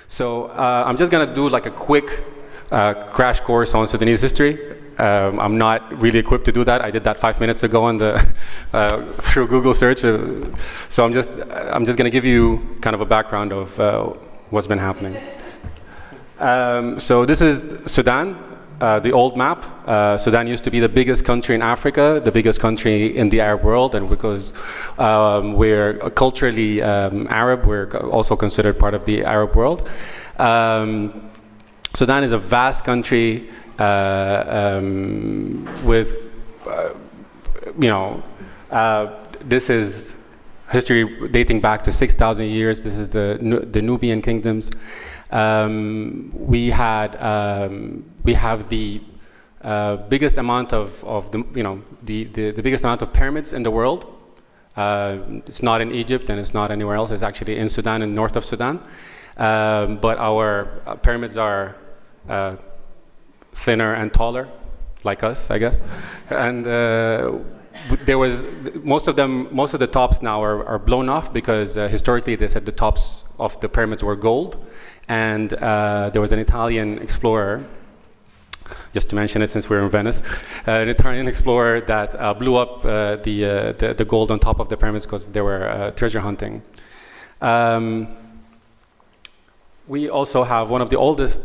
So I'm just gonna do like a quick crash course on Sudanese history. I'm not really equipped to do that. I did that 5 minutes ago on the through Google search. So I'm just gonna give you kind of a background of what's been happening. So this is Sudan, the old map. Sudan used to be the biggest country in Africa, the biggest country in the Arab world, and because we're culturally Arab, we're also considered part of the Arab world. Sudan is a vast country with, this is history dating back to 6,000 years. This is the Nubian kingdoms. We have the biggest amount of the biggest amount of pyramids in the world. It's not in Egypt and it's not anywhere else. It's actually in Sudan and north of Sudan. But our pyramids are thinner and taller, like us, I guess. And there was most of the tops now are blown off because historically they said the tops of the pyramids were gold. And there was an Italian explorer, just to mention it since we're in Venice, an Italian explorer that blew up the gold on top of the pyramids because they were treasure hunting. We also have one of the oldest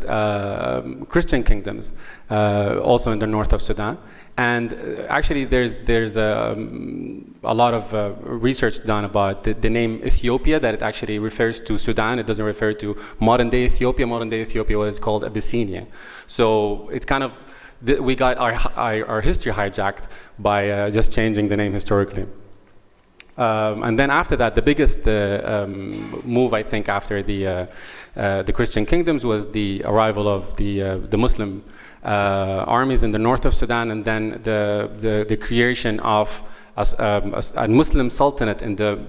Christian kingdoms, also in the north of Sudan. And actually, there's a lot of research done about the name Ethiopia, that it actually refers to Sudan. It doesn't refer to modern-day Ethiopia. Modern-day Ethiopia was called Abyssinia. So it's kind of, we got our history hijacked by just changing the name historically. And then after that, the biggest move, I think, after the Christian kingdoms was the arrival of the Muslim armies in the north of Sudan, and then the creation of a Muslim sultanate in the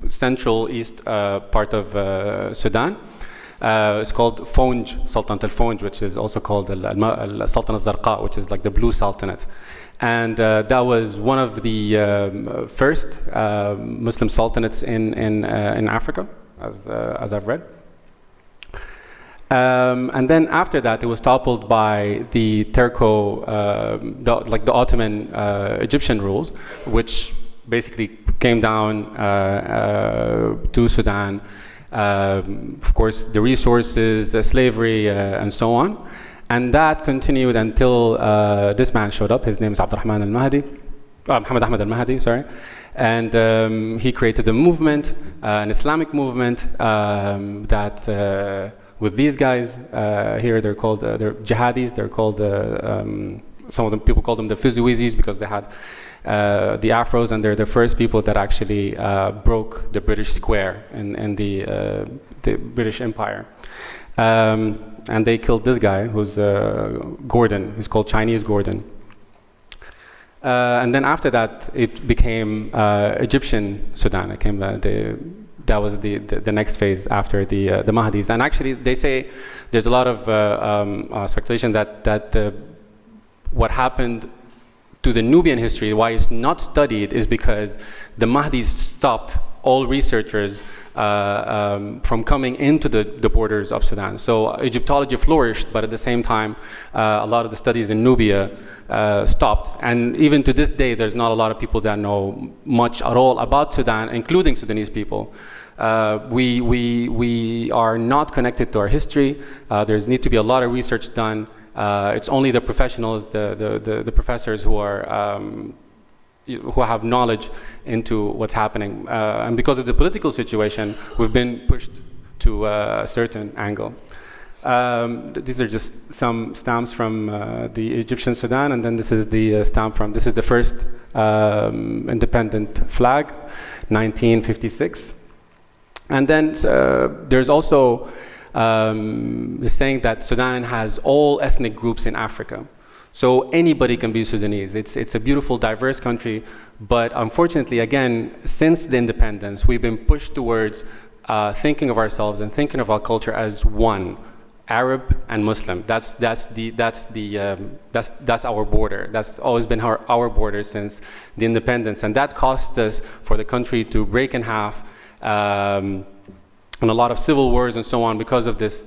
central east part of Sudan. It's called Fonj, Sultanate al-Fonj, which is also called al-Sultanate al-Zarqa, which is like the blue sultanate. And that was one of the first Muslim sultanates in Africa, as I've read. And then after that, it was toppled by the Turco, the Ottoman Egyptian rules, which basically came down to Sudan. Of course, the resources, slavery, and so on. And that continued until this man showed up. His name is Mohammed Ahmed al-Mahdi, sorry. And he created a movement, an Islamic movement that with these guys here, they're called they're jihadis. They're called some of them people call them the Fizuizis because they had the afros, and they're the first people that actually broke the British square in the British Empire. And they killed this guy who's Gordon. He's called Chinese Gordon. And then after that, it became Egyptian Sudan. It came that was the next phase after the Mahdis. And actually, they say there's a lot of speculation that what happened to the Nubian history, why it's not studied, is because the Mahdis stopped all researchers from coming into the borders of Sudan. So Egyptology flourished, but at the same time, a lot of the studies in Nubia stopped. And even to this day, there's not a lot of people that know much at all about Sudan, including Sudanese people. We are not connected to our history. There's need to be a lot of research done. It's only the professionals, the professors who have knowledge into what's happening. And because of the political situation, we've been pushed to a certain angle. These are just some stamps from the Egyptian Sudan, and then this is the stamp from, this is the first independent flag, 1956. And then there's also the saying that Sudan has all ethnic groups in Africa. So anybody can be Sudanese. It's a beautiful, diverse country, but unfortunately, again, since the independence, we've been pushed towards thinking of ourselves and thinking of our culture as one, Arab and Muslim. That's our border. That's always been our border since the independence, and that cost us for the country to break in half. and a lot of civil wars and so on because of this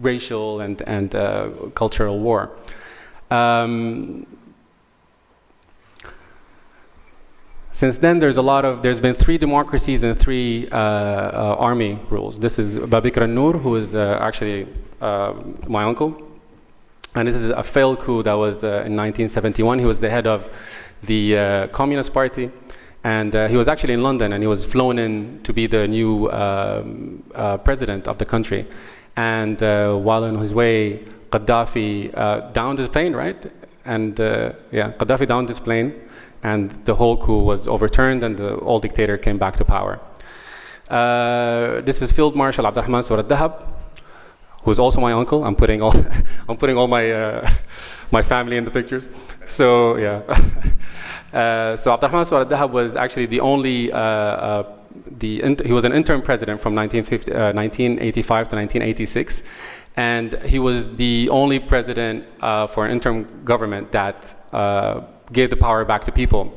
racial and cultural war. Since then, there's been 3 democracies and 3 army rules. This is Babikr al-Nur, who is actually my uncle. And this is a failed coup that was in 1971. He was the head of the Communist Party. And he was actually in London, and he was flown in to be the new president of the country. And while on his way, Gaddafi downed his plane, right? And Gaddafi downed his plane, and the whole coup was overturned, and the old dictator came back to power. This is Field Marshal Abdurrahman Surat Dahab, who is also my uncle. I'm putting all my my family in the pictures. So yeah. So Abdurrahman Surat Dahab was actually the only he was an interim president from 1985 to 1986, and he was the only president for an interim government that gave the power back to people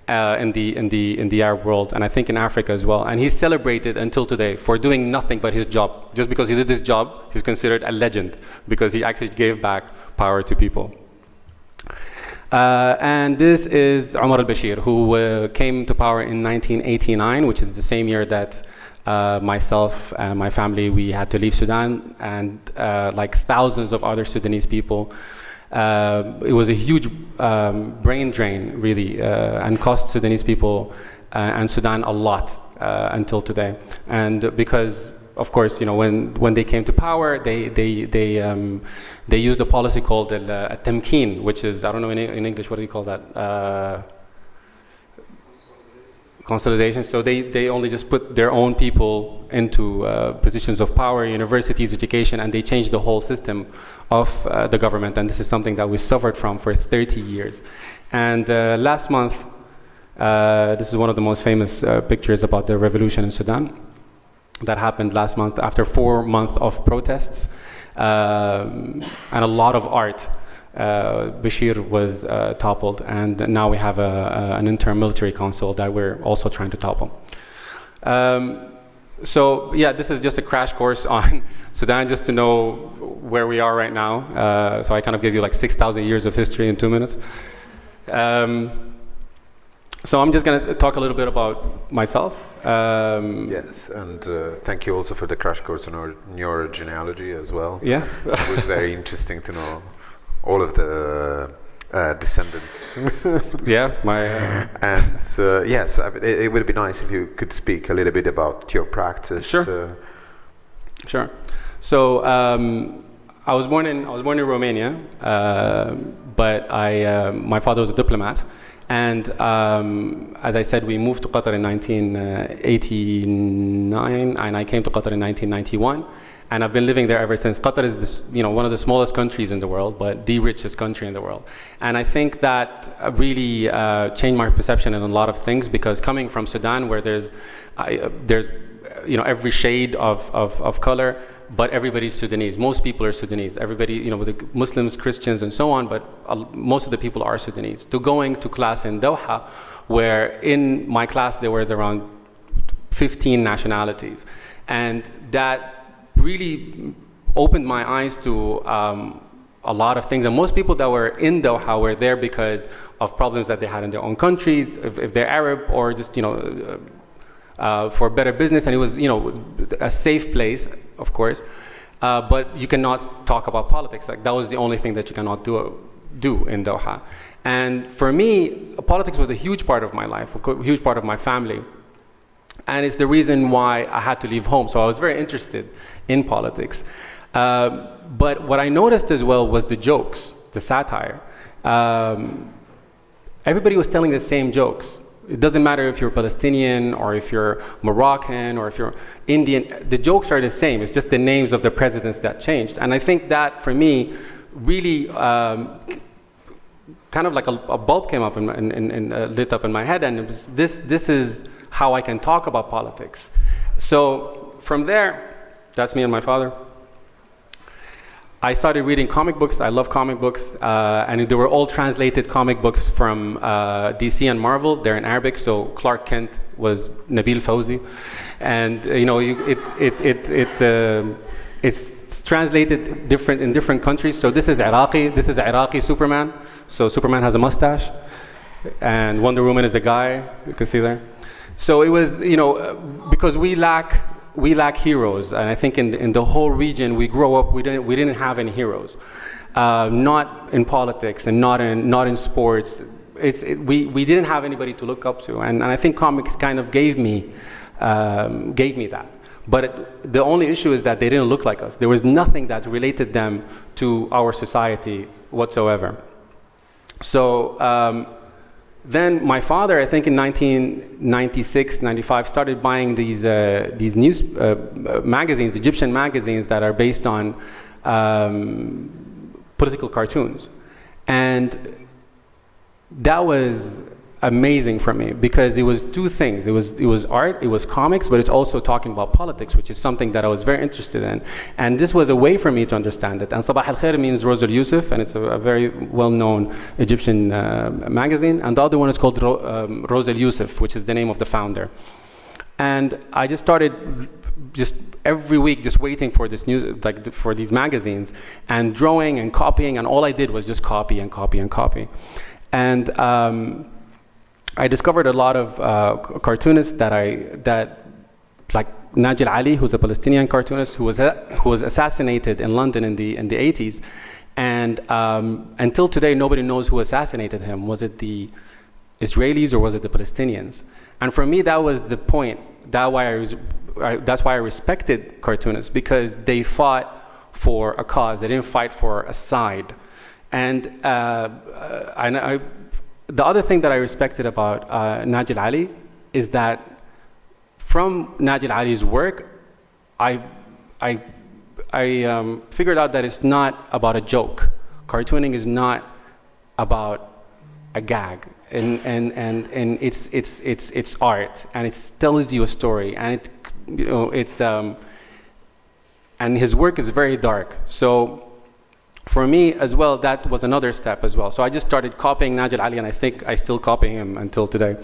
in the Arab world, and I think in Africa as well. And he's celebrated until today for doing nothing but his job. Just because he did his job, he's considered a legend because he actually gave back power to people. And this is Omar al-Bashir, who came to power in 1989, which is the same year that myself and my family, we had to leave Sudan, and like thousands of other Sudanese people. It was a huge brain drain, really, and cost Sudanese people and Sudan a lot until today. And because, of course, you know, when they came to power, they used a policy called tamkeen, which is, I don't know in English, what do you call that? Consolidation. So they only just put their own people into positions of power, universities, education, and they changed the whole system of the government. And this is something that we suffered from for 30 years. And last month, this is one of the most famous pictures about the revolution in Sudan that happened last month after 4 months of protests and a lot of art. Bashir was toppled, and now we have an interim military council that we're also trying to topple. So yeah, this is just a crash course on Sudan, just to know where we are right now. So I kind of give you like 6,000 years of history in 2 minutes. So I'm just going to talk a little bit about myself. Yes, and thank you also for the crash course on your genealogy as well. Yeah. It was very interesting to know all of the descendants. Yeah, and yes, it would be nice if you could speak a little bit about your practice. Sure. Sure. So I was born in Romania, but my father was a diplomat, and as I said, we moved to Qatar in 1989, and I came to Qatar in 1991. And I've been living there ever since. Qatar is this, one of the smallest countries in the world, but the richest country in the world. And I think that really changed my perception in a lot of things, because coming from Sudan, where there's every shade of color, but everybody's Sudanese. Most people are Sudanese. Everybody, with the Muslims, Christians, and so on, but most of the people are Sudanese. To going to class in Doha, where in my class there was around 15 nationalities, and that really opened my eyes to a lot of things. And most people that were in Doha were there because of problems that they had in their own countries, if they're Arab, or just for better business. And it was a safe place, of course, but you cannot talk about politics. Like, that was the only thing that you cannot do in Doha. And for me, politics was a huge part of my life, a huge part of my family. And it's the reason why I had to leave home. So I was very interested in politics. But what I noticed as well was the jokes, the satire. Everybody was telling the same jokes. It doesn't matter if you're Palestinian or if you're Moroccan or if you're Indian. The jokes are the same. It's just the names of the presidents that changed. And I think that, for me, really kind of like a bulb came up and lit up in my head. And it was, this is how I can talk about politics. So from there, that's me and my father. I started reading comic books. I love comic books, and they were all translated comic books from DC and Marvel. They're in Arabic, so Clark Kent was Nabil Fawzi, and it's translated different in different countries. So this is Iraqi. This is Iraqi Superman. So Superman has a mustache, and Wonder Woman is a guy. You can see there. So it was, because we lack heroes, and I think in the whole region we grow up, we didn't have any heroes, not in politics and not in sports. We didn't have anybody to look up to, and I think comics kind of gave me that. But the only issue is that they didn't look like us. There was nothing that related them to our society whatsoever. So. Then my father, I think in 1996, 95, started buying these news magazines, Egyptian magazines that are based on political cartoons. And that was amazing for me because it was two things. It was art, it was comics, but it's also talking about politics, which is something that I was very interested in. And this was a way for me to understand it. And Sabah al-Khair means Rose al-Yusuf, and it's a very well-known Egyptian magazine. And the other one is called Rose al-Yusuf, which is the name of the founder. And I just started every week just waiting for this news, for these magazines, and drawing and copying, and all I did was just copy and copy and copy. And I discovered a lot of cartoonists like Najil Ali, who's a Palestinian cartoonist who was assassinated in London in the 80s, and until today nobody knows who assassinated him. Was it the Israelis or was it the Palestinians? And for me, that was the point. That's why I respected cartoonists, because they fought for a cause. They didn't fight for a side. And the other thing that I respected about Najil Ali is that from Najil Ali's work, I figured out that it's not about a joke. Cartooning is not about a gag, and it's art, and it tells you a story, and and his work is very dark. So for me as well, that was another step as well. So I just started copying Najil Ali, and I think I still copy him until today.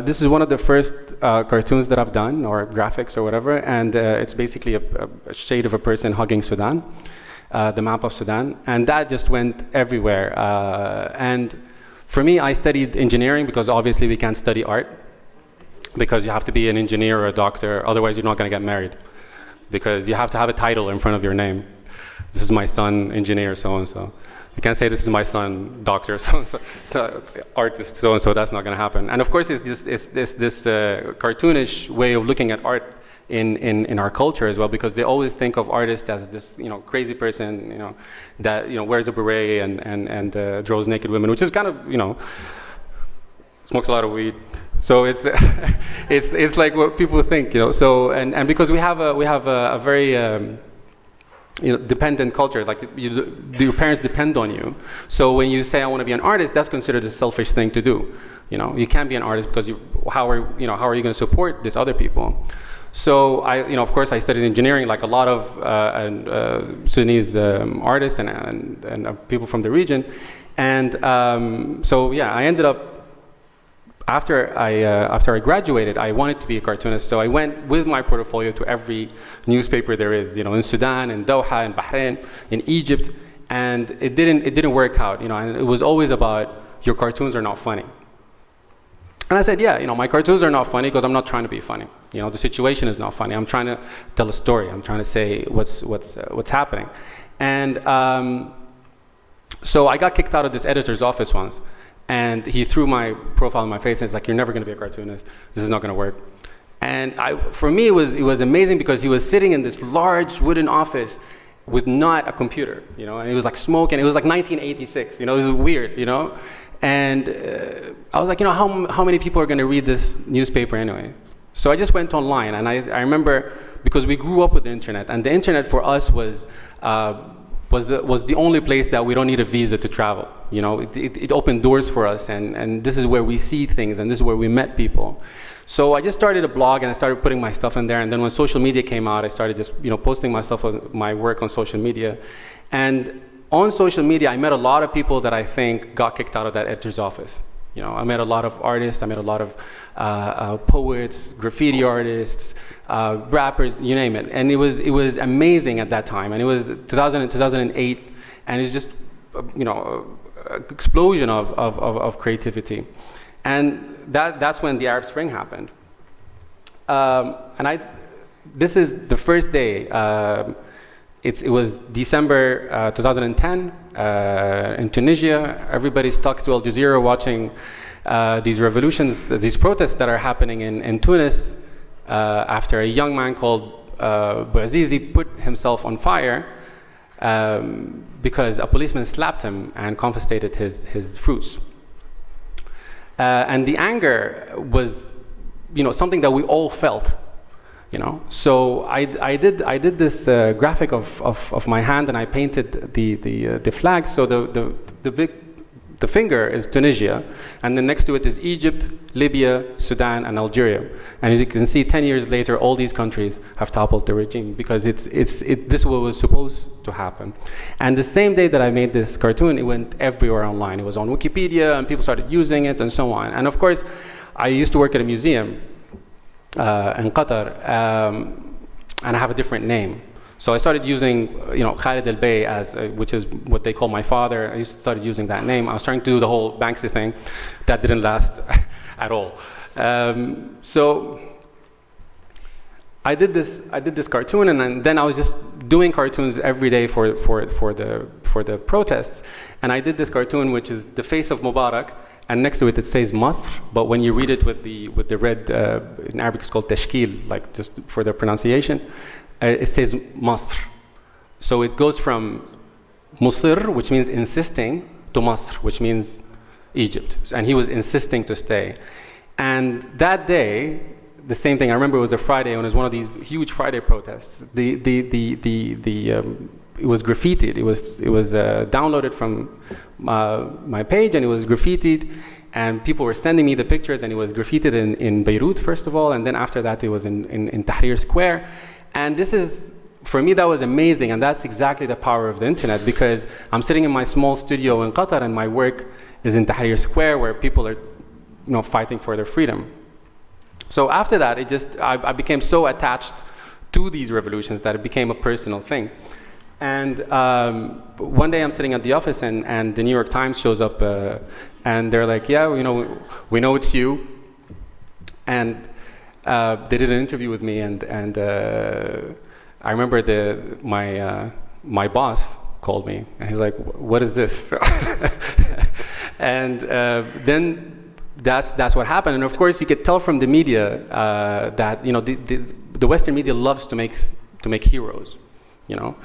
This is one of the first cartoons that I've done, or graphics or whatever, and it's basically a shade of a person hugging Sudan, the map of Sudan, and that just went everywhere. And for me, I studied engineering because obviously we can't study art, because you have to be an engineer or a doctor, otherwise you're not going to get married, because you have to have a title in front of your name. This is my son, engineer, so-and-so. You can't say this is my son, doctor, so-and-so, so artist, so-and-so. That's not going to happen. And of course, it's this cartoonish way of looking at art in our culture as well, because they always think of artists as this, crazy person, that wears a beret and draws naked women, which is kind of, smokes a lot of weed. So it's it's like what people think, So and because we have a very dependent culture, like your parents depend on you. So when you say I want to be an artist, that's considered a selfish thing to do. You can't be an artist because how are you going to support these other people? So of course I studied engineering like a lot of Sudanese artists and people from the region, and so yeah, I ended up. After I graduated, I wanted to be a cartoonist, so I went with my portfolio to every newspaper there is, in Sudan, in Doha, in Bahrain, in Egypt, and it didn't work out, and it was always about your cartoons are not funny. And I said, yeah, my cartoons are not funny because I'm not trying to be funny. The situation is not funny. I'm trying to tell a story. I'm trying to say what's happening, and so I got kicked out of this editor's office once. And he threw my profile in my face and he's like, you're never going to be a cartoonist. This is not going to work. And for me, it was amazing because he was sitting in this large wooden office with not a computer, and it was like smoke, and it was like 1986, it was weird, And I was like, how many people are going to read this newspaper anyway? So I just went online, and I remember, because we grew up with the internet, and the internet for us was was the only place that we don't need a visa to travel. You know, it opened doors for us, and this is where we see things, and this is where we met people. So I just started a blog, and I started putting my stuff in there. And then when social media came out, I started just, you know, posting my work on social media. And on social media, I met a lot of people that I think got kicked out of that editor's office. You know, I met a lot of artists, I met a lot of poets, graffiti artists, rappers, you name it. And it was amazing at that time. And it was 2008, and it's just, you know, explosion of creativity. And that's when the Arab Spring happened. This is the first day. It was December 2010 in Tunisia. Everybody's stuck to Al Jazeera watching these revolutions, these protests that are happening in Tunis after a young man called Bouazizi put himself on fire because a policeman slapped him and confiscated his fruits. And the anger was, you know, something that we all felt, you know. So I did this graphic of my hand, and I painted the flag. So the finger is Tunisia, and then next to it is Egypt, Libya, Sudan, and Algeria. And as you can see, 10 years later, all these countries have toppled the regime because this is what was supposed to happen. And the same day that I made this cartoon, it went everywhere online. It was on Wikipedia, and people started using it, and so on. And of course, I used to work at a museum in Qatar, and I have a different name. So I started using, you know, Khalid Albaih as, which is what they call my father. I started using that name. I was trying to do the whole Banksy thing. That didn't last at all. So I did this cartoon, and then I was just doing cartoons every day for the protests. And I did this cartoon, which is the face of Mubarak, and next to it says Masr, but when you read it with the red, in Arabic it's called tashkil, like just for the pronunciation, it says Masr. So it goes from Musir, which means insisting, to Masr, which means Egypt. And he was insisting to stay. And that day, the same thing, I remember it was a Friday, and it was one of these huge Friday protests. It was graffitied. It was downloaded from my page, and it was graffitied, and people were sending me the pictures, and it was graffitied in Beirut, first of all, and then after that it was in Tahrir Square. And this is, for me, that was amazing, and that's exactly the power of the internet, because I'm sitting in my small studio in Qatar, and my work is in Tahrir Square, where people are, you know, fighting for their freedom. So after that, I became so attached to these revolutions that it became a personal thing. And one day I'm sitting at the office, and the New York Times shows up, and they're like, yeah, you know, we know it's you. And they did an interview with me, and I remember my boss called me, and he's like, what is this? And then that's what happened. And of course, you could tell from the media that, you know, the Western media loves to make heroes. You know,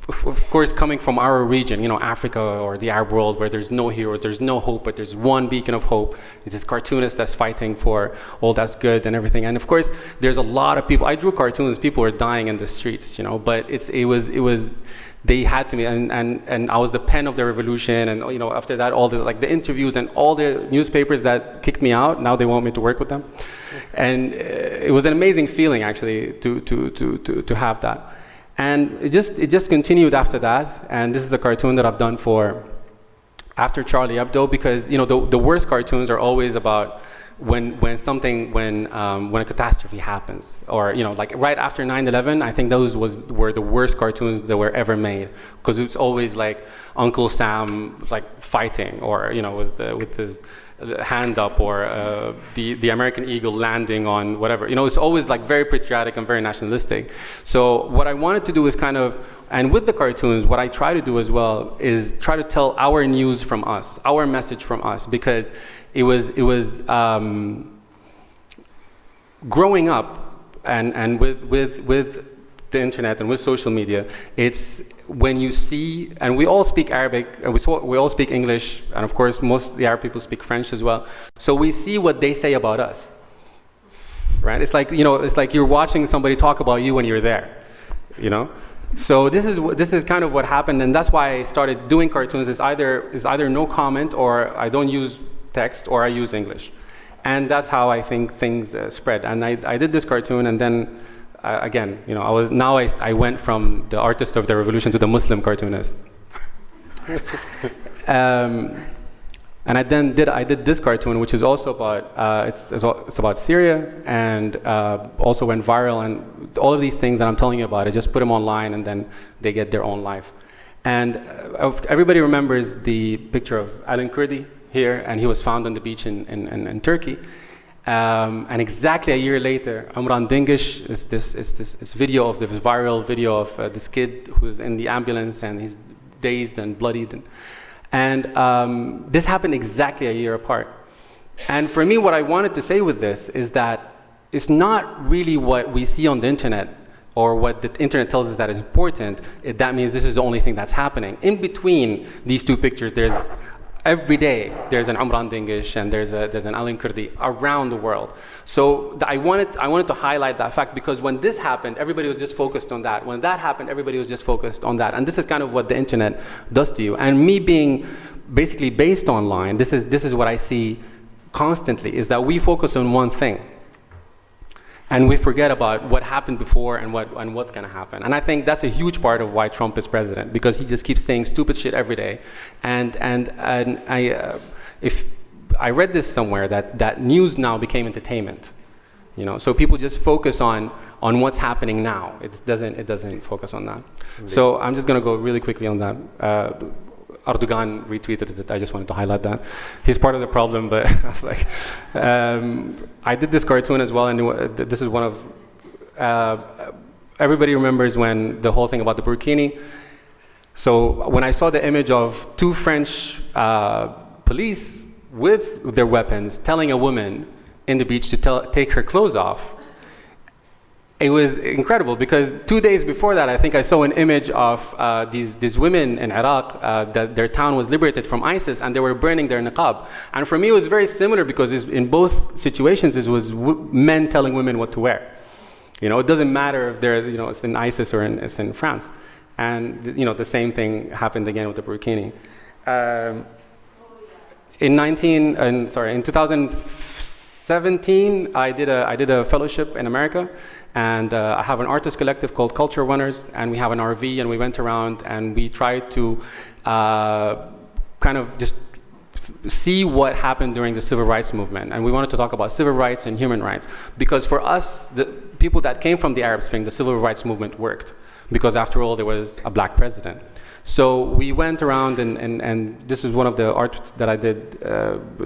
of course, coming from our region, you know, Africa or the Arab world, where there's no heroes, there's no hope, but there's one beacon of hope. It's this cartoonist that's fighting for all that's good and everything. And of course, there's a lot of people. I drew cartoons. People were dying in the streets, you know. But it was. They had to be, and I was the pen of the revolution. And you know, after that, all the interviews and all the newspapers that kicked me out, now they want me to work with them. And it was an amazing feeling, actually, to have that. And it just continued after that, and this is a cartoon that I've done after Charlie Hebdo, because, you know, the worst cartoons are always about when a catastrophe happens, or, you know, like right after 9/11. I think those were the worst cartoons that were ever made, because it's always like Uncle Sam like fighting, or, you know, with his hand up, or the American eagle landing on whatever. You know, it's always like very patriotic and very nationalistic. So what I wanted to do is kind of, and with the cartoons, what I try to do as well is try to tell our news from us, our message from us, because it was growing up and with the internet and with social media, it's when you see, and we all speak Arabic, and we all speak English, and of course most of the Arab people speak French as well. So we see what they say about us, right? It's like, you know, it's like you're watching somebody talk about you when you're there, you know. So this is kind of what happened, and that's why I started doing cartoons. Is either no comment, or I don't use text, or I use English, and that's how I think things spread. And I did this cartoon, and then again, I went from the artist of the revolution to the Muslim cartoonist. And I did this cartoon, which is also about it's about Syria, and also went viral, and all of these things that I'm telling you about, I just put them online, and then they get their own life. And everybody remembers the picture of Alan Kurdi here, and he was found on the beach in Turkey. And exactly a year later, Amran Dingish is this video of this viral video of this kid who's in the ambulance, and he's dazed and bloodied. And this happened exactly a year apart. And for me, what I wanted to say with this is that it's not really what we see on the internet or what the internet tells us that is important. That means this is the only thing that's happening. In between these two pictures, every day there's an Amran Dingish and there's an Alan Kurdi around the world. So I wanted to highlight that fact, because when this happened, everybody was just focused on that. When that happened, everybody was just focused on that. And this is kind of what the internet does to you. And me being basically based online, this is what I see constantly, is that we focus on one thing. And we forget about what happened before and what's going to happen. And I think that's a huge part of why Trump is president, because he just keeps saying stupid shit every day. And I read this somewhere that news now became entertainment. So people just focus on what's happening now. It doesn't focus on that. Indeed. So I'm just going to go really quickly on that. Erdogan retweeted it. I just wanted to highlight that. He's part of the problem, but I was like, I did this cartoon as well, and this is one of, everybody remembers when the whole thing about the burkini. So when I saw the image of two French police with their weapons telling a woman in the beach to take her clothes off, it was incredible, because 2 days before that, I think I saw an image of these women in Iraq, that their town was liberated from ISIS, and they were burning their niqab. And for me, it was very similar, because in both situations, it was men telling women what to wear. It doesn't matter if they're, it's in ISIS or it's in France. And the same thing happened again with the burkini. In 2017, I did a fellowship in America. And I have an artist collective called Culture Runners, and we have an RV, and we went around and we tried to kind of just see what happened during the civil rights movement. And we wanted to talk about civil rights and human rights, because for us, the people that came from the Arab Spring, the civil rights movement worked, because after all, there was a black president. So we went around, and this is one of the arts that I did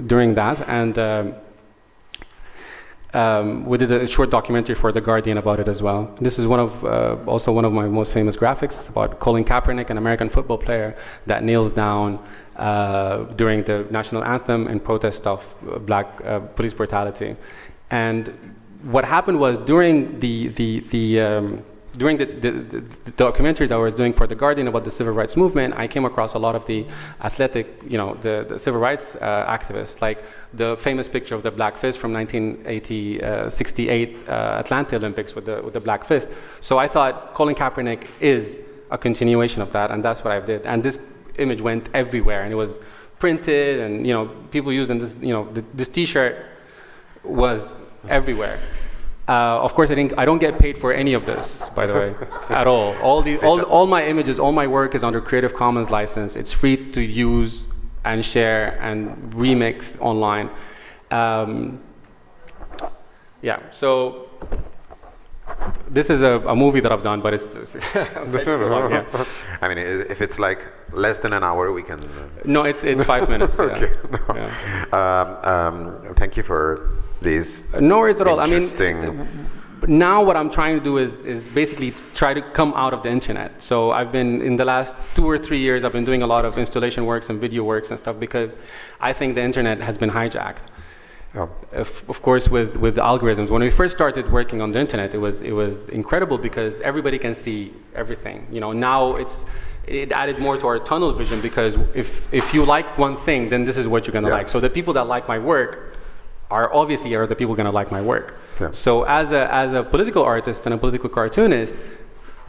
during that, and we did a short documentary for The Guardian about it as well. This is also one of my most famous graphics. It's about Colin Kaepernick, an American football player that kneels down during the national anthem in protest of black police brutality. And what happened was, during the documentary that I was doing for The Guardian about the civil rights movement, I came across a lot of the athletic, the civil rights activists, like the famous picture of the black fist from 1968 Atlanta Olympics with the black fist. So I thought Colin Kaepernick is a continuation of that, and that's what I did. And this image went everywhere, and it was printed, and people using this, this T-shirt was everywhere. Of course, I don't get paid for any of this, by the way, at all. All my images, all my work is under Creative Commons license. It's free to use and share and remix online. Yeah, so this is a movie that I've done, but it's yeah. I mean, if it's like less than an hour, we can. No, it's 5 minutes. Okay. Yeah. No. Thank you for these. No worries at all. I mean, now what I'm trying to do is basically try to come out of the internet. So I've been, in the last 2 or 3 years, I've been doing a lot of installation works and video works and stuff, because I think the internet has been hijacked. Oh. Of course, with the algorithms. When we first started working on the internet, it was incredible, because everybody can see everything. Now it added more to our tunnel vision, because if you like one thing, then this is what you're gonna like. So the people that like my work are the people gonna like my work. Yeah. So as a political artist and a political cartoonist,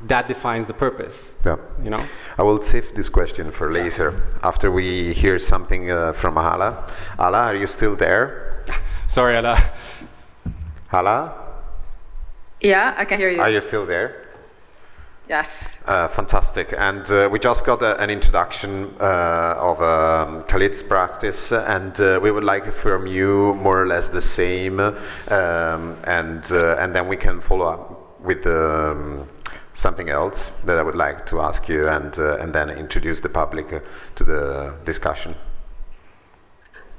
that defines the purpose. Yeah. You know. I will save this question for later, after we hear something from Alaa. Alaa, are you still there? Sorry, Alaa. Alaa? Yeah, I can hear you. Are you still there? Yes. Fantastic. And we just got an introduction of Khalid's practice, and we would like from you more or less the same, and then we can follow up with something else that I would like to ask you, and then introduce the public to the discussion.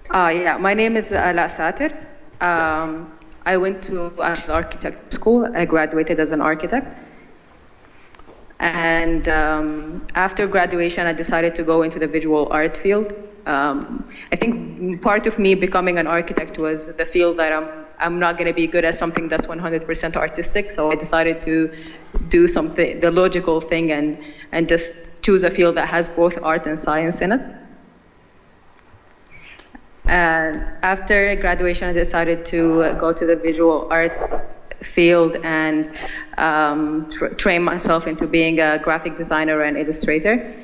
Yeah, my name is Alaa Satir. Yes. I went to architect school. I graduated as an architect. And after graduation, I decided to go into the visual art field. I think part of me becoming an architect was the field that I'm not going to be good at something that's 100% artistic. So I decided to do something, the logical thing, and just choose a field that has both art and science in it. And after graduation, I decided to go to the visual art field and train myself into being a graphic designer and illustrator.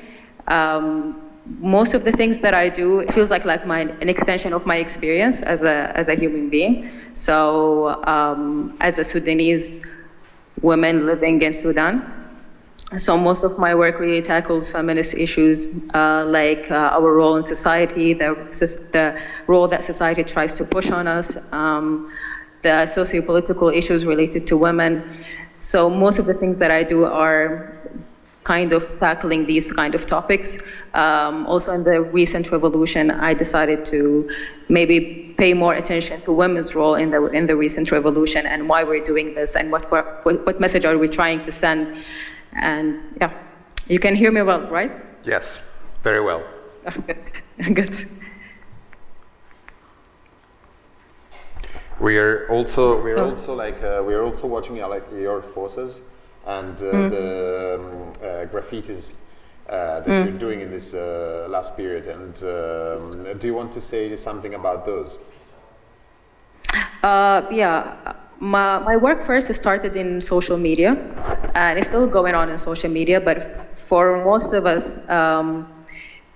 Most of the things that I do, it feels like an extension of my experience as a human being. So as a Sudanese woman living in Sudan, so most of my work really tackles feminist issues like our role in society, the role that society tries to push on us, the socio-political issues related to women. So most of the things that I do are kind of tackling these kind of topics. Also in the recent revolution, I decided to maybe pay more attention to women's role in the recent revolution and why we're doing this and what message are we trying to send. And yeah, you can hear me well, right? Yes, very well. Oh, good. Good. We are also watching your photos and the graffitis that you're doing in this last period. And do you want to say something about those? Yeah. My work first started in social media, and it's still going on in social media, but for most of us,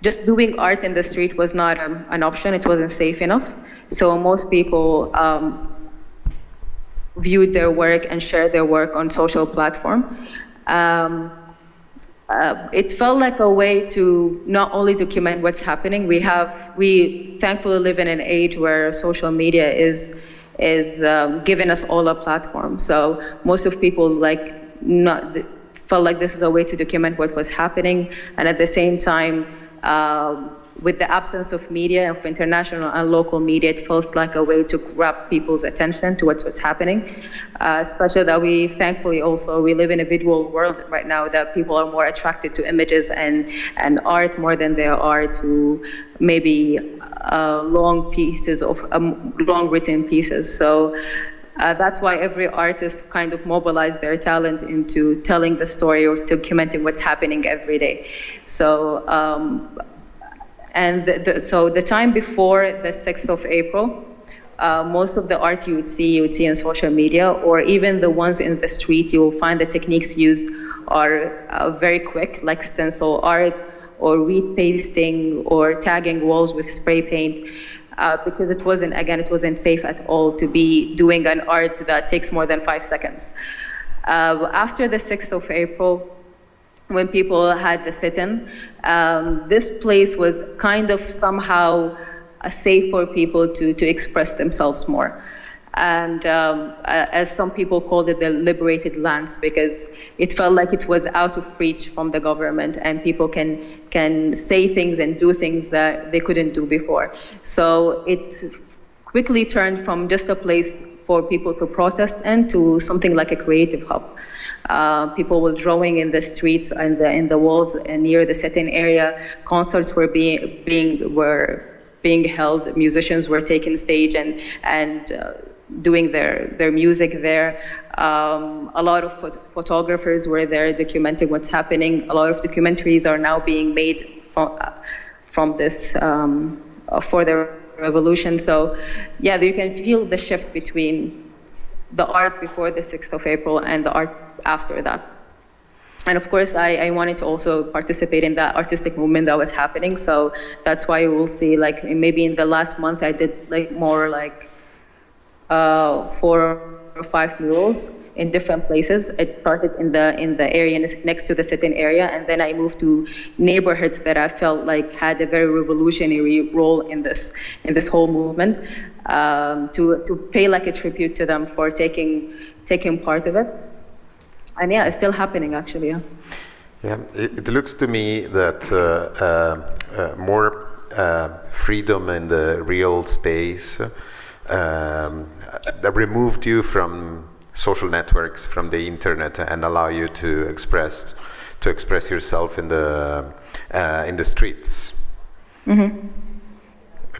just doing art in the street was not an option. It wasn't safe enough. So most people viewed their work and shared their work on social platform. It felt like a way to not only document what's happening. We thankfully live in an age where social media is giving us all a platform. So most of people felt like this is a way to document what was happening, and at the same time, with the absence of media, of international and local media, it felt like a way to grab people's attention to what's happening. Especially that we live in a visual world right now that people are more attracted to images and art more than they are to maybe long written pieces. So that's why every artist kind of mobilized their talent into telling the story or documenting what's happening every day. So so the time before the 6th of April, most of the art you would see in social media, or even the ones in the street, you will find the techniques used are very quick, like stencil art or wheat pasting or tagging walls with spray paint, because it wasn't safe at all to be doing an art that takes more than 5 seconds. After the 6th of April, when people had the sit-in, this place was kind of somehow safe for people to express themselves more. And as some people called it, the liberated lands, because it felt like it was out of reach from the government and people can say things and do things that they couldn't do before. So it quickly turned from just a place for people to protest into something like a creative hub. People were drawing in the streets and in the walls and near the sit-in area. Concerts were being held. Musicians were taking stage and doing their music there. A lot of photographers were there documenting what's happening. A lot of documentaries are now being made from this for the revolution. So yeah, you can feel the shift between the art before the 6th of April and the art after that. And of course, I wanted to also participate in that artistic movement that was happening. So that's why you will see, like, maybe in the last month, I did like more like 4 or 5 murals in different places. It started in the area next to the sit-in area, and then I moved to neighborhoods that I felt like had a very revolutionary role in this whole movement, to pay like a tribute to them for taking part of it. And yeah, it's still happening actually. Yeah. Yeah, it looks to me that more freedom in the real space that removed you from social networks, from the internet, and allow you to express yourself in the streets. Mm-hmm.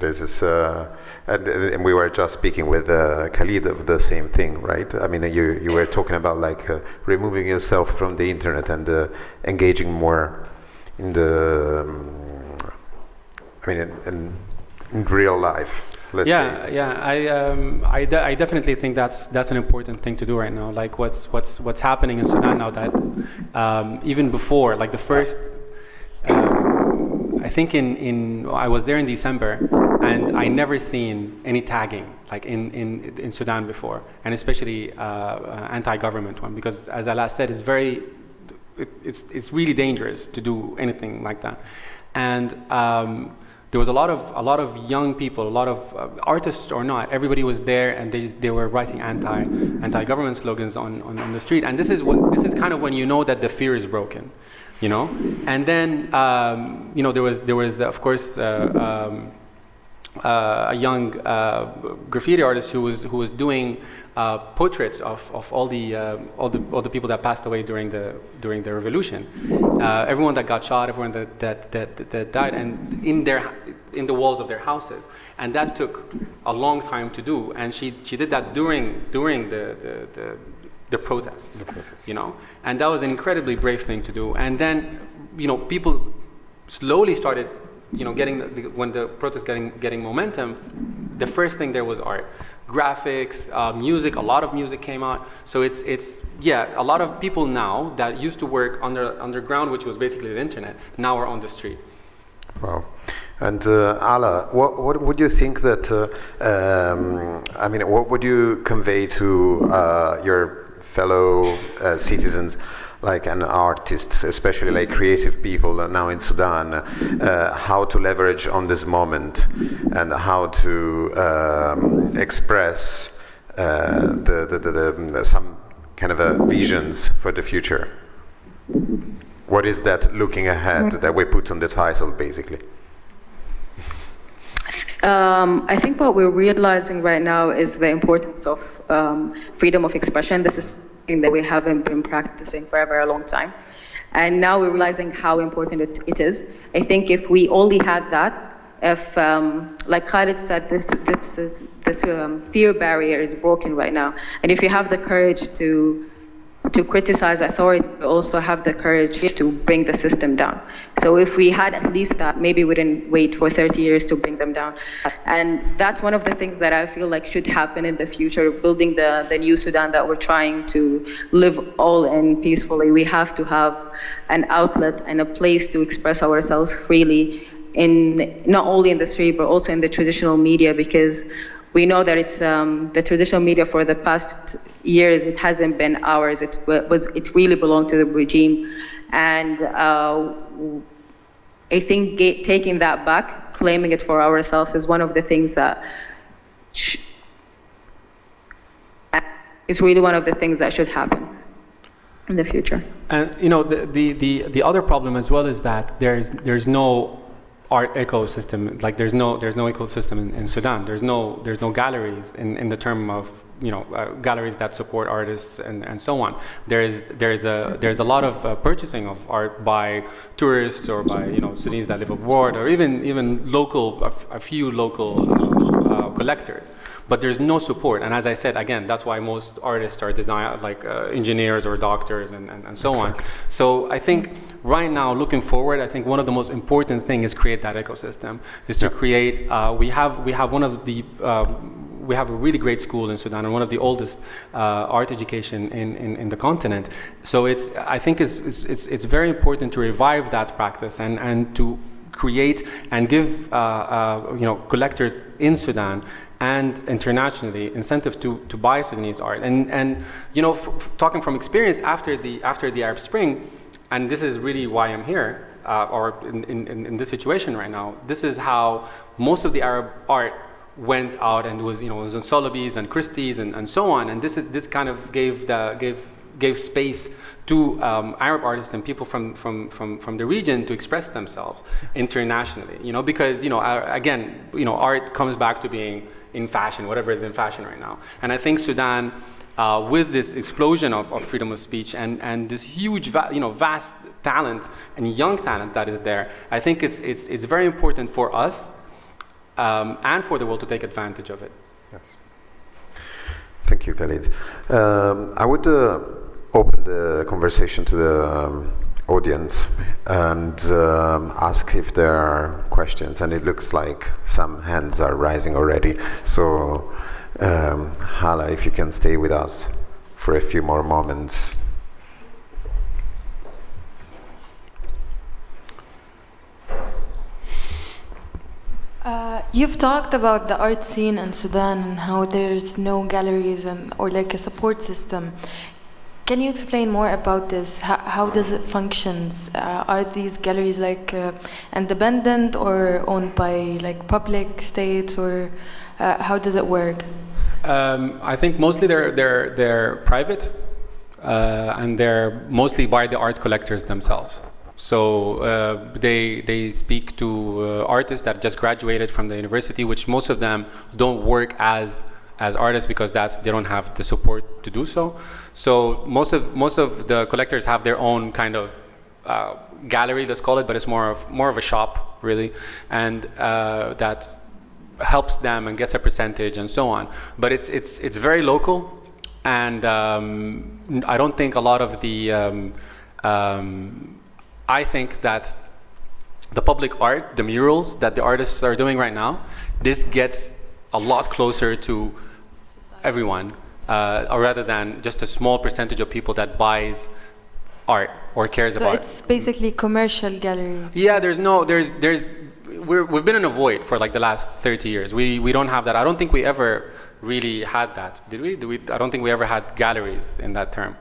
This is, and we were just speaking with Khalid of the same thing, right? I mean, you were talking about like removing yourself from the internet and engaging more in the, in real life. Let's say. I definitely think that's an important thing to do right now. Like what's happening in Sudan now, that even before, like the first, I think I was there in December, and I never seen any tagging like in Sudan before, and especially anti-government one, because as Alaa said, it's really dangerous to do anything like that, and there was a lot of young people, a lot of artists or not. Everybody was there, and they were writing anti-government slogans on the street. And this is kind of when you know that the fear is broken, you know. And then there was of course a young graffiti artist who was doing portraits of all the people that passed away during the revolution, everyone that got shot, everyone that died, and in the walls of their houses, and that took a long time to do, and she did that during the protests, you know, and that was an incredibly brave thing to do. And then people slowly started, when the protests getting momentum, the first thing there was art, graphics, music. A lot of music came out. So it's a lot of people now that used to work underground, which was basically the internet, now are on the street. Wow. And Alaa, what would you think that? What would you convey to your fellow citizens, like an artists, especially like creative people now in Sudan, how to leverage on this moment and how to express some kind of visions for the future? What is that looking ahead that we put on the title, basically? I think what we're realizing right now is the importance of freedom of expression. This is something that we haven't been practicing for a very long time. And now we're realizing how important it is. I think if we only had that, if, like Khalid said, this fear barrier is broken right now. And if you have the courage to criticize authority, we also have the courage to bring the system down. So if we had at least that, maybe we didn't wait for 30 years to bring them down. And that's one of the things that I feel like should happen in the future, building the new Sudan that we're trying to live all in peacefully. We have to have an outlet and a place to express ourselves freely, in not only in the street, but also in the traditional media, because we know that it's the traditional media for the past years, it hasn't been ours. It really belonged to the regime, and I think taking that back, claiming it for ourselves, is one of the things that is really one of the things that should happen in the future. And the other problem as well is that there's no art ecosystem. Like there's no ecosystem in Sudan. There's no galleries in the term of galleries that support artists and so on. There's a lot of purchasing of art by tourists or by Sudanese that live abroad, or even local, a few local collectors. But there's no support, and as I said again, that's why most artists are engineers or doctors and so on. So I think right now, looking forward, I think one of the most important things is create that ecosystem. Is to create. We have one of the we have a really great school in Sudan and one of the oldest art education in the continent. So I think it's very important to revive that practice and to create and give collectors in Sudan and internationally incentive to buy Sudanese art. And talking from experience after the Arab Spring, and this is really why I'm here, or in this situation right now. This is how most of the Arab art went out, and was was in Sotheby's and Christie's and so on. And this kind of gave space to Arab artists and people from the region to express themselves internationally. Because again, art comes back to being in fashion, whatever is in fashion right now. And I think Sudan, with this explosion of freedom of speech and this huge, vast talent and young talent that is there, I think it's very important for us and for the world to take advantage of it. Yes. Thank you, Khalid. I would open the conversation to the audience and ask if there are questions, and it looks like some hands are rising already. So Hala, if you can stay with us for a few more moments. You've talked about the art scene in Sudan and how there's no galleries or like a support system. Can you explain more about this? How does it functions? Are these galleries like independent or owned by like public states, or how does it work? I think mostly they're private, and they're mostly by the art collectors themselves. So they speak to artists that just graduated from the university, which most of them don't work as artists because they don't have the support to do so. So most of the collectors have their own kind of gallery, let's call it, but it's more of a shop really, and that helps them and gets a percentage and so on. But it's very local, and I don't think a lot of the I think that the public art, the murals that the artists are doing right now, this gets a lot closer to everyone, or rather than just a small percentage of people that buys art or cares about it. So it's basically commercial gallery. Yeah, we've been in a void for like the last 30 years. We don't have that. I don't think we ever really had that. Did we? I don't think we ever had galleries in that term.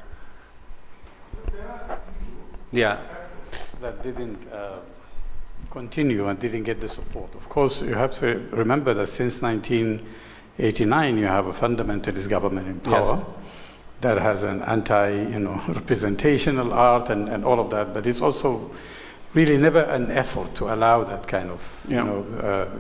Yeah. That didn't continue and didn't get the support. Of course, you have to remember that since 1989, you have a fundamentalist government in power. Yes. That has an representational art and all of that, but it's also really never an effort to allow that kind of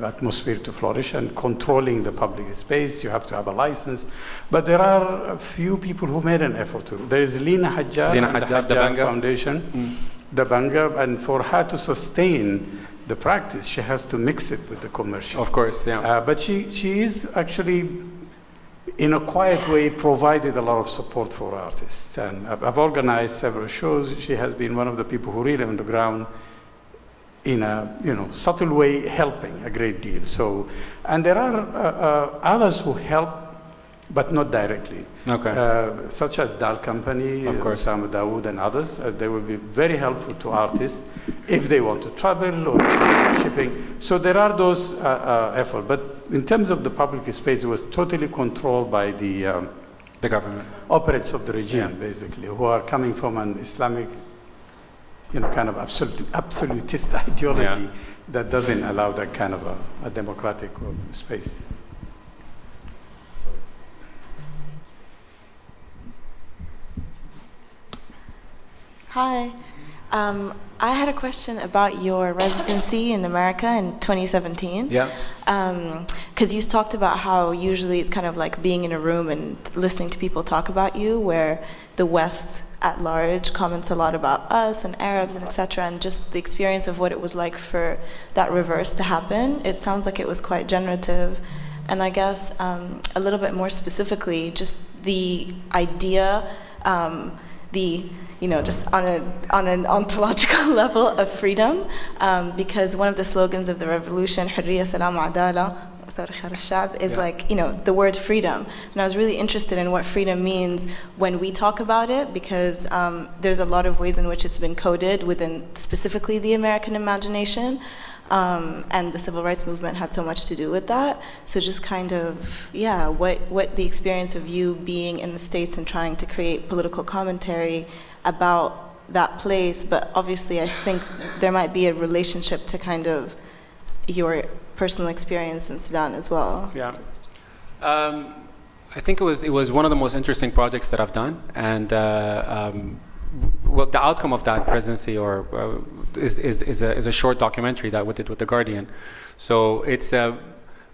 atmosphere to flourish, and controlling the public space. You have to have a license, but there are a few people who made an effort to. There is Lina Hajjar, the Banga Foundation, the Banga, and for her to sustain the practice, she has to mix it with the commercial. Of course, yeah. But she is actually, in a quiet way, provided a lot of support for artists. And I've organized several shows. She has been one of the people who really on the ground, in a subtle way, helping a great deal. So, and there are others who help, but not directly. Okay. Such as Dal Company, Osama Dawood, and others. They will be very helpful to artists if they want to travel or shipping. So there are those efforts. But in terms of the public space, it was totally controlled by the government. Operatives of the regime, basically, who are coming from an Islamic, kind of absolutist ideology that doesn't allow that kind of a democratic space. Hi. I had a question about your residency in America in 2017. Yeah. Because you talked about how usually it's kind of like being in a room and listening to people talk about you, where the West at large comments a lot about us and Arabs and etc. And just the experience of what it was like for that reverse to happen. It sounds like it was quite generative. And I guess a little bit more specifically, just the idea, just on an ontological level of freedom, because one of the slogans of the revolution, حرية سلام عدالة, is like, you know, the word freedom. And I was really interested in what freedom means when we talk about it, because there's a lot of ways in which it's been coded within specifically the American imagination. And the civil rights movement had so much to do with that. So just kind of, yeah, what the experience of you being in the States and trying to create political commentary about that place, but obviously I think there might be a relationship to kind of your personal experience in Sudan as well. Yeah. I think it was one of the most interesting projects that I've done, and well, the outcome of that presidency is a short documentary that we did with The Guardian. So it's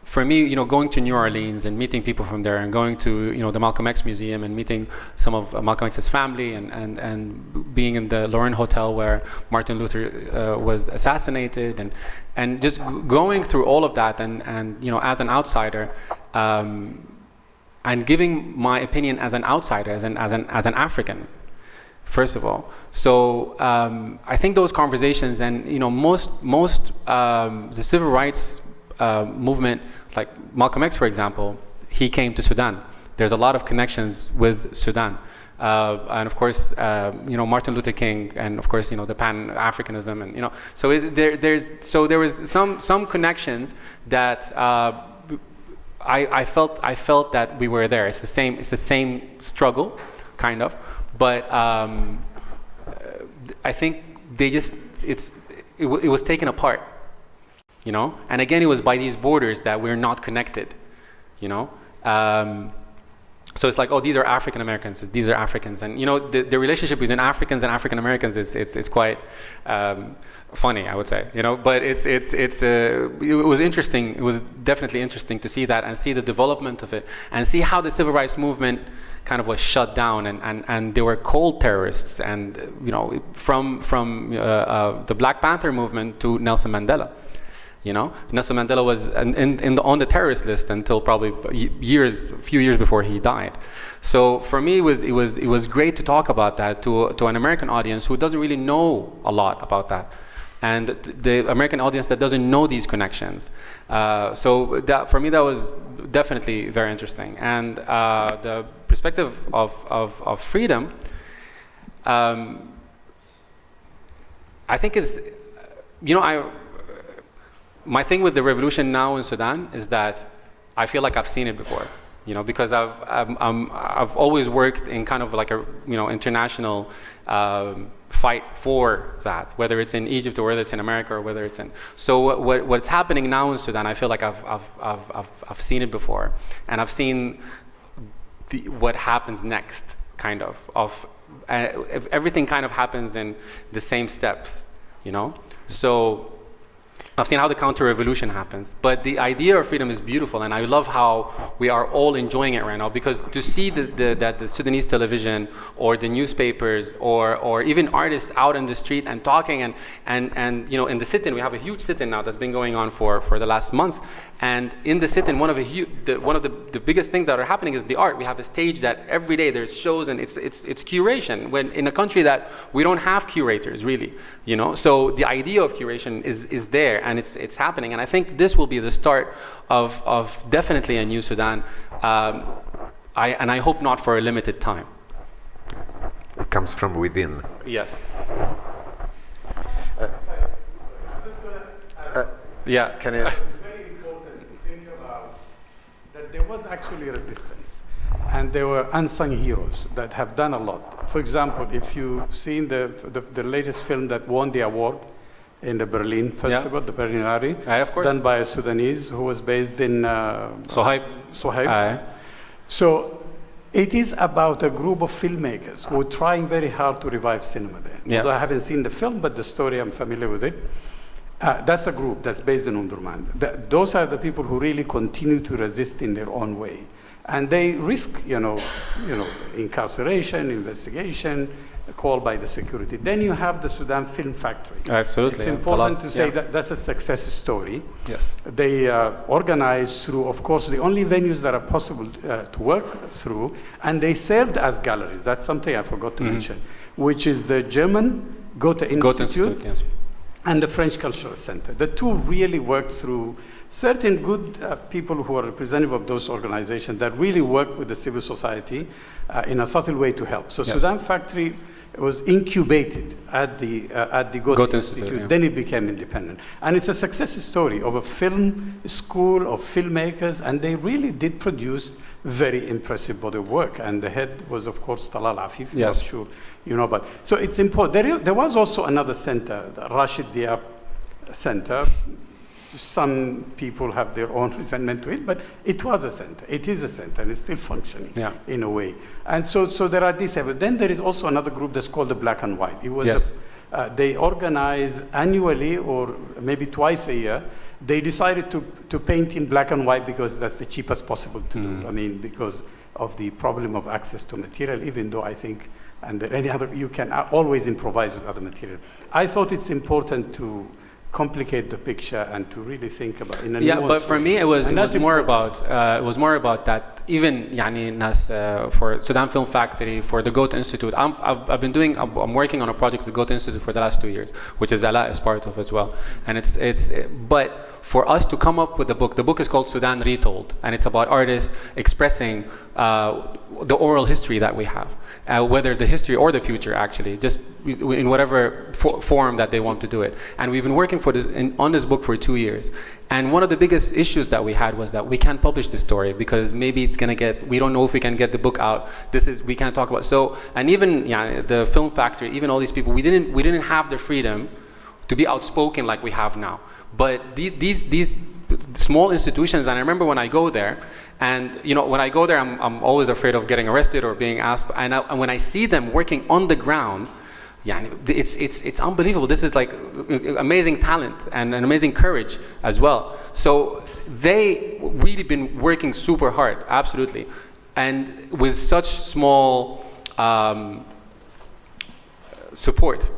for me, you know, going to New Orleans and meeting people from there, and going to, you know, the Malcolm X Museum and meeting some of Malcolm X's family, and being in the Lorraine Hotel where Martin Luther was assassinated, and just going through all of that, and you know, as an outsider, and giving my opinion as an outsider, as an African, first of all. So I think those conversations, and you know, most the civil rights movement, like Malcolm X, for example, he came to Sudan. There's a lot of connections with Sudan, and of course, you know, Martin Luther King, and of course, you know, the Pan-Africanism, and you know, so there was some connections that I felt that we were there. It's the same struggle, kind of, but I think it was taken apart. You know, and again, it was by these borders that we're not connected, you know. So it's like, oh, these are African Americans, these are Africans, and you know, the relationship between Africans and African Americans is quite funny, I would say, you know. But it was interesting. It was definitely interesting to see that, and see the development of it, and see how the civil rights movement kind of was shut down, and they were cold terrorists, and you know, from the Black Panther movement to Nelson Mandela. You know, Nelson Mandela was on the terrorist list until probably a few years before he died. So for me, it was great to talk about that to an American audience who doesn't really know a lot about that, and the American audience that doesn't know these connections. So that, for me, that was definitely very interesting. And the perspective of freedom, I think is, you know, my thing with the revolution now in Sudan is that I feel like I've seen it before, you know, because I've always worked in kind of like a, you know, international fight for that, whether it's in Egypt or whether it's in America or whether it's in. So what's happening now in Sudan, I feel like I've seen it before, and I've seen what happens next, kind of everything kind of happens in the same steps, you know. So I've seen how the counter-revolution happens, but the idea of freedom is beautiful, and I love how we are all enjoying it right now, because to see that the Sudanese television or the newspapers or even artists out in the street and talking, and you know, in the sit-in, we have a huge sit-in now that's been going on for the last month, and in the sit-in, one of the biggest things that are happening is the art. We have a stage that every day there's shows, and it's curation, when in a country that we don't have curators really, you know. So the idea of curation is there, and it's happening, and I think this will be the start of definitely a new Sudan, and I hope not for a limited time. It comes from within. Yes. Yeah. Can you? There was actually resistance, and there were unsung heroes that have done a lot. For example, if you've seen the latest film that won the award in the Berlin Festival, the Berlinale, of course, done by a Sudanese who was based in Sohaib. So it is about a group of filmmakers who are trying very hard to revive cinema there. Although I haven't seen the film, but the story, I'm familiar with it. That's a group that's based in Omdurman. Those are the people who really continue to resist in their own way, and they risk, you know, incarceration, investigation, called by the security. Then you have the Sudan Film Factory. Absolutely, it's important to say that that's a success story. Yes, they organized through, of course, the only venues that are possible to work through, and they served as galleries. That's something I forgot to mention, which is the German Goethe Institute. Yes. And the French Cultural Center. The two really worked through certain good people who are representative of those organizations that really work with the civil society in a subtle way to help. So Sudan Factory was incubated at the Goethe Institute. Yeah. Then it became independent. And it's a success story of a film school of filmmakers, and they really did produce very impressive body of work. And the head was, of course, Talal Afif. Yes. I'm sure you know about. So it's important. There was also another center, the Rashid Diab Center. Some people have their own resentment to it, but it was a center. It is a center, and it's still functioning in a way. And so there are these. Then there is also another group that's called the Black and White. It was they organize annually or maybe twice a year. They decided to paint in black and white because that's the cheapest possible to do. I mean, because of the problem of access to material, even though I think under any other, you can always improvise with other material. I thought it's important to complicate the picture and to really think about in a but for me it was more about that. Even for Sudan Film Factory, for the Goethe Institute, I'm working on a project with the Goethe Institute for the last 2 years, which is Alaa is part of as well. And but for us to come up with the book is called Sudan Retold, and it's about artists expressing the oral history that we have, whether the history or the future, actually, just in whatever form that they want to do it. And we've been working on this book for 2 years. And one of the biggest issues that we had was that we can't publish the story because maybe it's going to we don't know if we can get the book out. We can't talk about. So, and even the Film Factory, even all these people, we didn't have the freedom to be outspoken like we have now. But these small institutions, and I remember when I go there, and when I go there, I'm always afraid of getting arrested or being asked. And when I see them working on the ground, it's unbelievable. This is like amazing talent and an amazing courage as well. So they really been working super hard, absolutely, and with such small support,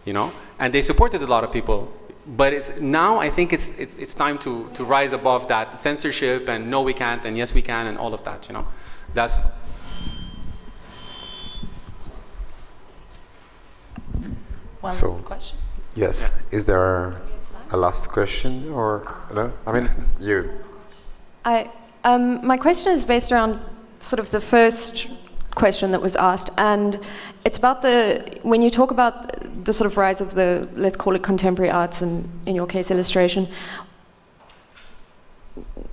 and they supported a lot of people. But now I think it's time to rise above that censorship and no we can't and yes we can and all of that. That's. One last question. Yes. Yeah. Is there a last question or no? I mean, you. My question is based around sort of the first question that was asked, and it's about when you talk about the sort of rise of the, let's call it contemporary arts, and in your case illustration,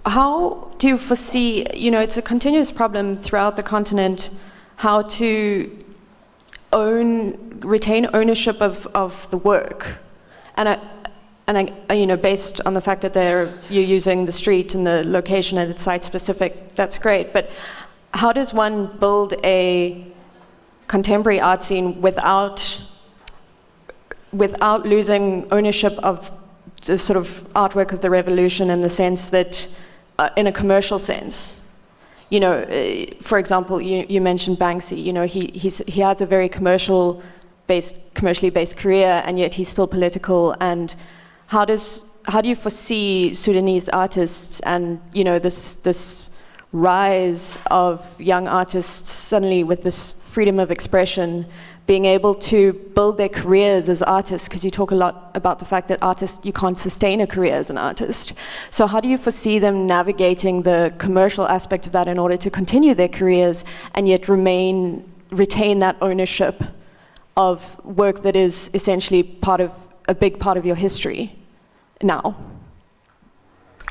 how do you foresee, it's a continuous problem throughout the continent, how to retain ownership of the work, and based on the fact that you're using the street and the location and it's site specific, that's great, but how does one build a contemporary art scene without losing ownership of the sort of artwork of the revolution, in the sense that, in a commercial sense? For example, you mentioned Banksy. He has a very commercially based career, and yet he's still political. And how do you foresee Sudanese artists and this rise of young artists suddenly with this freedom of expression being able to build their careers as artists? Because you talk a lot about the fact that artists, you can't sustain a career as an artist. So how do you foresee them navigating the commercial aspect of that in order to continue their careers and yet retain that ownership of work that is essentially a big part of your history now?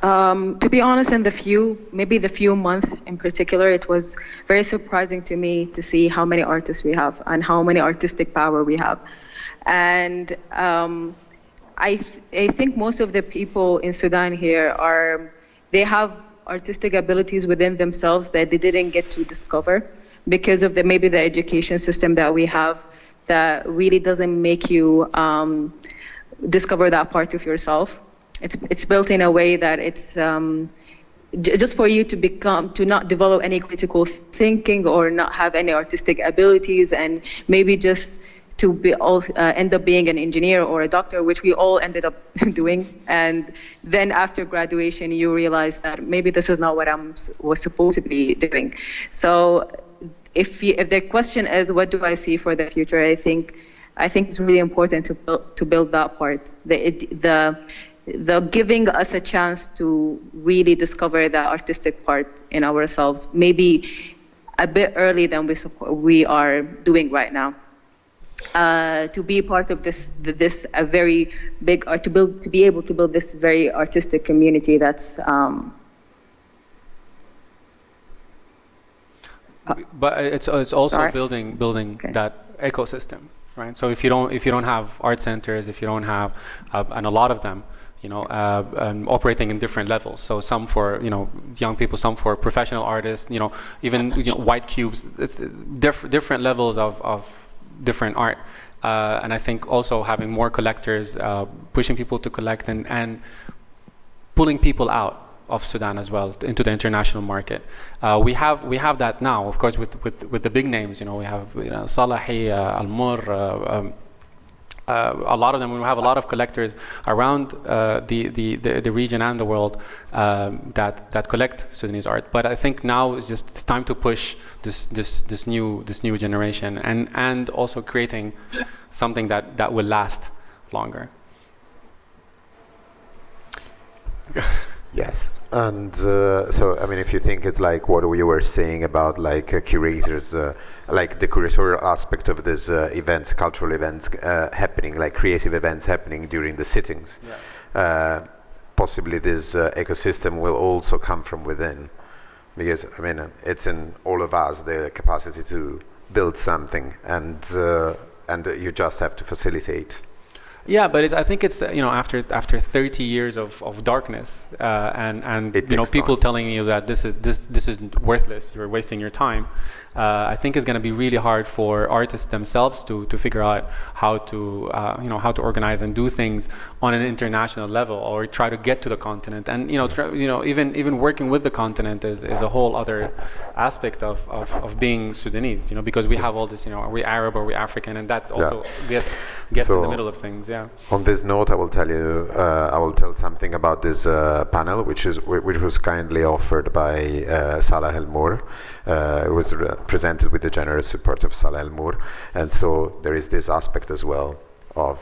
To be honest, in the few months in particular, it was very surprising to me to see how many artists we have and how many artistic power we have. And I think most of the people in Sudan here they have artistic abilities within themselves that they didn't get to discover because of maybe the education system that we have that really doesn't make you discover that part of yourself. It's built in a way that it's just for you to not develop any critical thinking or not have any artistic abilities, and maybe just to end up being an engineer or a doctor, which we all ended up doing. And then after graduation, you realize that maybe this is not what I was supposed to be doing. So if the question is, what do I see for the future? I think it's really important to build that part. the giving us a chance to really discover the artistic part in ourselves, maybe a bit early than we are doing right now. To be part of this a very big, to be able to build this very artistic community that's. But it's also Sorry? building Okay. that ecosystem, right? So if you don't have art centers, if you don't have and a lot of them, operating in different levels. So some for young people, some for professional artists. Even white cubes. It's different levels of different art. And I think also having more collectors, pushing people to collect and pulling people out of Sudan as well into the international market. We have that now, of course, with the big names. We have Salah Elmur. A lot of them. We have a lot of collectors around the region and the world that collect Sudanese art. But I think now it's time to push this new generation and also creating something that will last longer. Yes, and so I mean, if you think it's like what we were saying about like curators, like the curatorial aspect of these events, cultural events happening, like creative events happening during the sittings, possibly this ecosystem will also come from within, because I mean it's in all of us the capacity to build something, and you just have to facilitate. Yeah, but I think it's after 30 years of darkness and people telling you that this is worthless, you're wasting your time. I think it's going to be really hard for artists themselves to figure out how to organize and do things on an international level, or try to get to the continent. And even working with the continent is a whole other aspect of being Sudanese. Because we have all this, are we Arab or are we African, and that also gets So in the middle of things. Yeah. On this note, I will tell something about this panel, which was kindly offered by Salah Elmur. It was presented with the generous support of Salah Elmur, and so there is this aspect as well of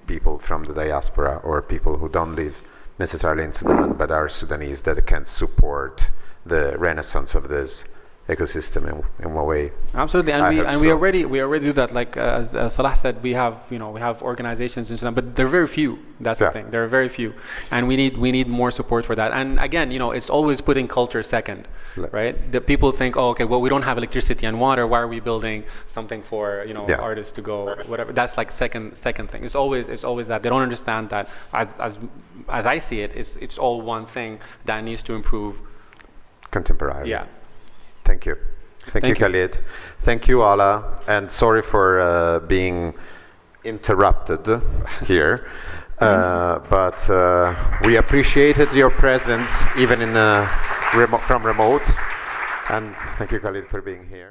people from the diaspora, or people who don't live necessarily in Sudan but are Sudanese, that can support the renaissance of this ecosystem in one way. Absolutely, and we already do that. Like as Salah said, we have organizations in Sudan, but they're very few. That's the thing. There are very few, and we need more support for that. And again, it's always putting culture second, right? The people think, oh, okay, well, we don't have electricity and water. Why are we building something for artists to go whatever? That's like second thing. It's always that they don't understand that as I see it, it's all one thing that needs to improve. Contemporary. Yeah. Thank you. Thank you, Khalid. Thank you, Alaa. And sorry for being interrupted here. But we appreciated your presence, even from remote. And thank you, Khalid, for being here.